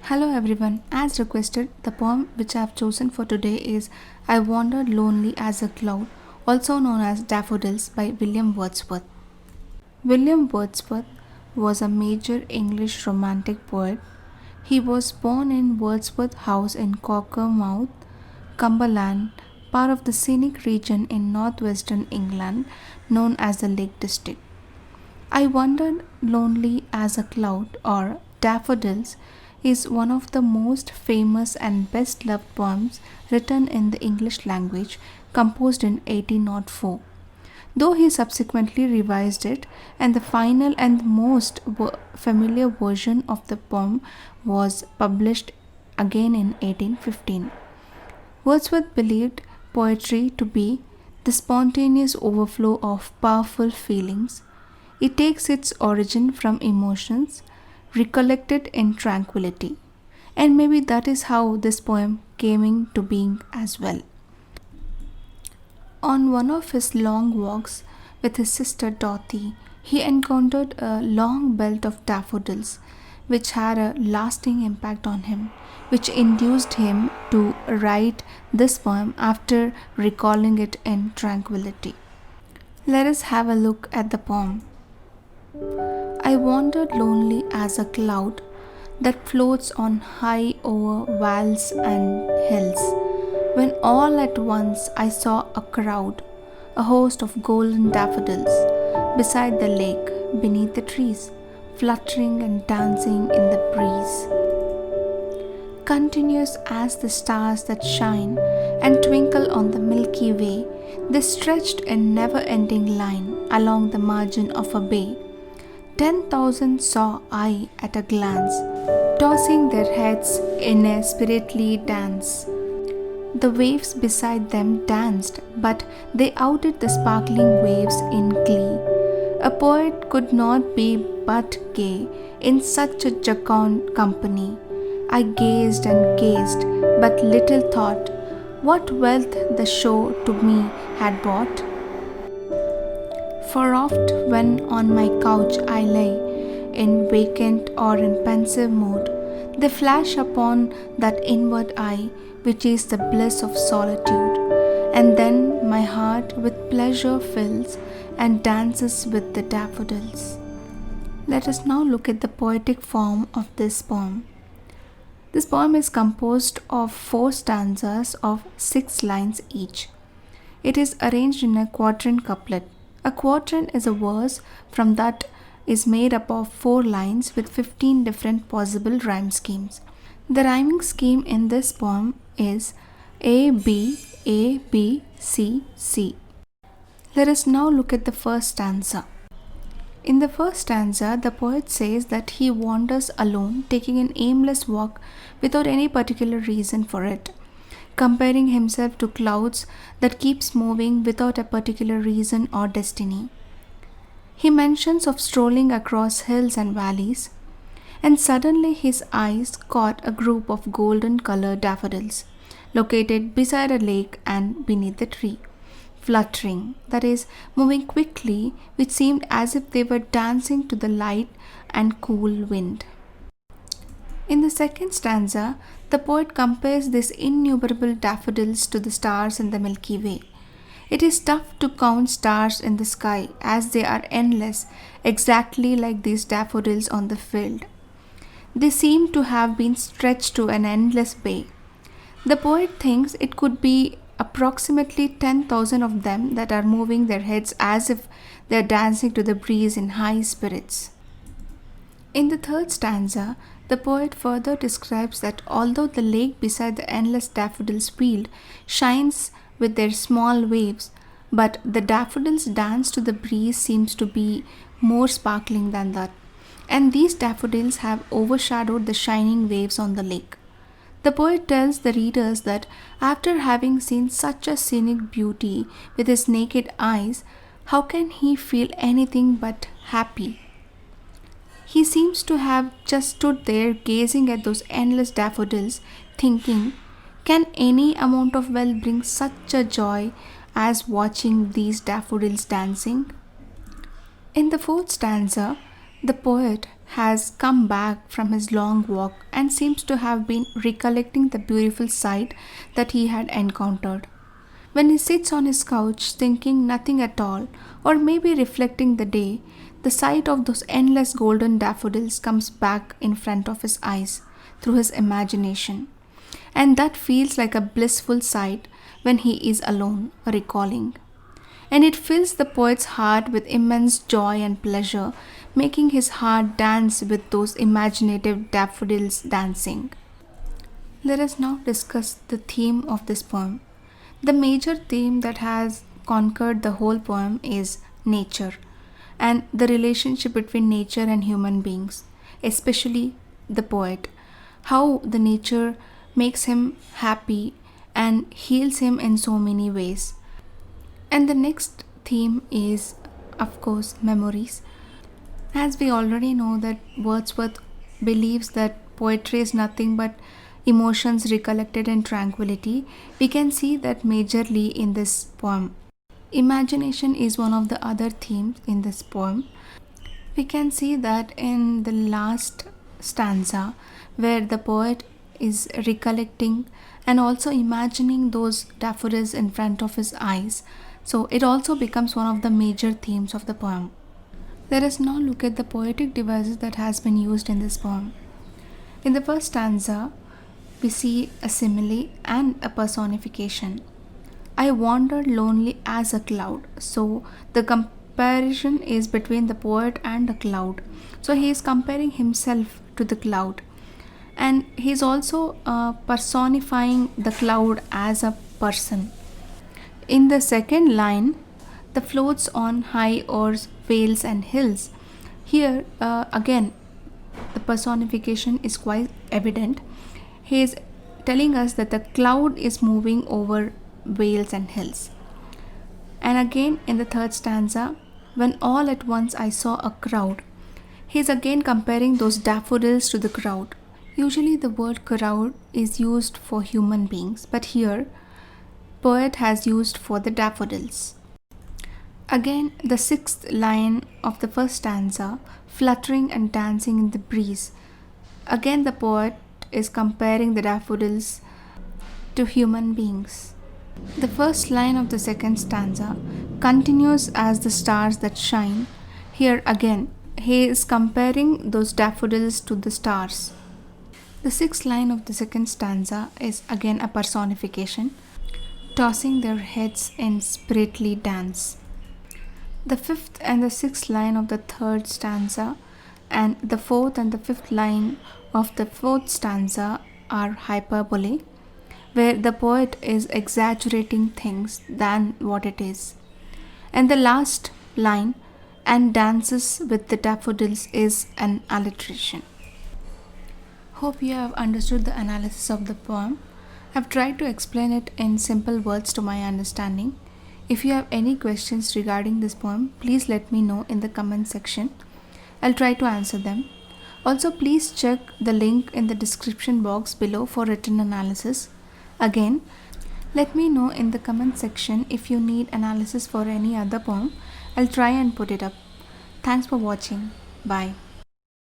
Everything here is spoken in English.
Hello everyone. As requested, the poem which I have chosen for today is I Wandered Lonely as a Cloud, also known as Daffodils by William Wordsworth. William Wordsworth was a major English romantic poet. He was born in Wordsworth House in Cockermouth, Cumberland, part of the scenic region in northwestern England known as the Lake District. I Wandered Lonely as a Cloud or Daffodils is one of the most famous and best loved poems written in the English language, composed in 1804. Though he subsequently revised it, and the final and most familiar version of the poem was published again in 1815. Wordsworth believed poetry to be the spontaneous overflow of powerful feelings. It takes its origin from emotions recollected in tranquility. And maybe that is how this poem came into being as well. On one of his long walks with his sister Dorothy, he encountered a long belt of daffodils which had a lasting impact on him, which induced him to write this poem after recalling it in tranquility. Let us have a look at the poem. I wandered lonely as a cloud that floats on high over valleys and hills, when all at once I saw a crowd, a host of golden daffodils, beside the lake, beneath the trees, fluttering and dancing in the breeze. Continuous as the stars that shine and twinkle on the Milky Way, they stretched in never ending line along the margin of a bay. 10,000 saw I at a glance, tossing their heads in a spiritly dance. The waves beside them danced, but they outdid the sparkling waves in glee. A poet could not be but gay in such a jocund company. I gazed and gazed, but little thought what wealth the show to me had brought. For oft, when on my couch I lay, in vacant or in pensive mood, they flash upon that inward eye which is the bliss of solitude, and then my heart with pleasure fills and dances with the daffodils. Let us now look at the poetic form of this poem. This poem is composed of 4 stanzas of 6 lines each. It is arranged in a quatrain couplet. A quatrain is a verse from that is made up of 4 lines with 15 different possible rhyme schemes. The rhyming scheme in this poem is A B A B C C. Let us now look at the first stanza. In the first stanza, the poet says that he wanders alone, taking an aimless walk without any particular reason for it, comparing himself to clouds that keeps moving without a particular reason or destiny. He mentions of strolling across hills and valleys, and suddenly his eyes caught a group of golden colored daffodils located beside a lake and beneath the tree, fluttering, that is, moving quickly, which seemed as if they were dancing to the light and cool wind. In the second stanza, the poet compares these innumerable daffodils to the stars in the Milky Way. It is tough to count stars in the sky as they are endless, exactly like these daffodils on the field. They seem to have been stretched to an endless bay. The poet thinks it could be approximately 10,000 of them that are moving their heads as if they are dancing to the breeze in high spirits. In the third stanza, the poet further describes that although the lake beside the endless daffodils field shines with their small waves, but the daffodils dance to the breeze seems to be more sparkling than that, and these daffodils have overshadowed the shining waves on the lake. The poet tells the readers that after having seen such a scenic beauty with his naked eyes, how can he feel anything but happy? He seems to have just stood there gazing at those endless daffodils, thinking, can any amount of wealth bring such a joy as watching these daffodils dancing? In the fourth stanza, the poet has come back from his long walk and seems to have been recollecting the beautiful sight that he had encountered. When he sits on his couch thinking nothing at all, or maybe reflecting the day, the sight of those endless golden daffodils comes back in front of his eyes through his imagination. And that feels like a blissful sight when he is alone, recalling. And it fills the poet's heart with immense joy and pleasure, making his heart dance with those imaginative daffodils dancing. Let us now discuss the theme of this poem. The major theme that has conquered the whole poem is nature and the relationship between nature and human beings, especially the poet. How the nature makes him happy and heals him in so many ways. And the next theme is, of course, memories. As we already know that Wordsworth believes that poetry is nothing but emotions recollected in tranquility, we can see that majorly in this poem. Imagination is one of the other themes in this poem. We can see that in the last stanza where the poet is recollecting and also imagining those daffodils in front of his eyes. So it also becomes one of the major themes of the poem. Let us now look at the poetic devices that has been used in this poem. In the first stanza, we see a simile and a personification. I wandered lonely as a cloud. So the comparison is between the poet and the cloud. So he is comparing himself to the cloud. And he is also personifying the cloud as a person. In the second line, the floats on high o'er vales and hills. Here again, the personification is quite evident. He is telling us that the cloud is moving over vales and hills. And again in the third stanza, when all at once I saw a crowd, he is again comparing those daffodils to the crowd. Usually the word crowd is used for human beings, but here poet has used for the daffodils. Again, the sixth line of the first stanza, fluttering and dancing in the breeze. Again, the poet is comparing the daffodils to human beings. The first line of the second stanza continues as the stars that shine. Here again, he is comparing those daffodils to the stars. The sixth line of the second stanza is again a personification, tossing their heads in sprightly dance. The fifth and the sixth line of the third stanza and the fourth and the fifth line of the fourth stanza are hyperbole, where the poet is exaggerating things than what it is. And the last line, and dances with the daffodils, is an alliteration. Hope you have understood the analysis of the poem. I've tried to explain it in simple words to my understanding. If you have any questions regarding this poem, please let me know in the comment section. I'll try to answer them. Also, please check the link in the description box below for written analysis. Again, let me know in the comment section if you need analysis for any other poem. I'll try and put it up. Thanks for watching. Bye.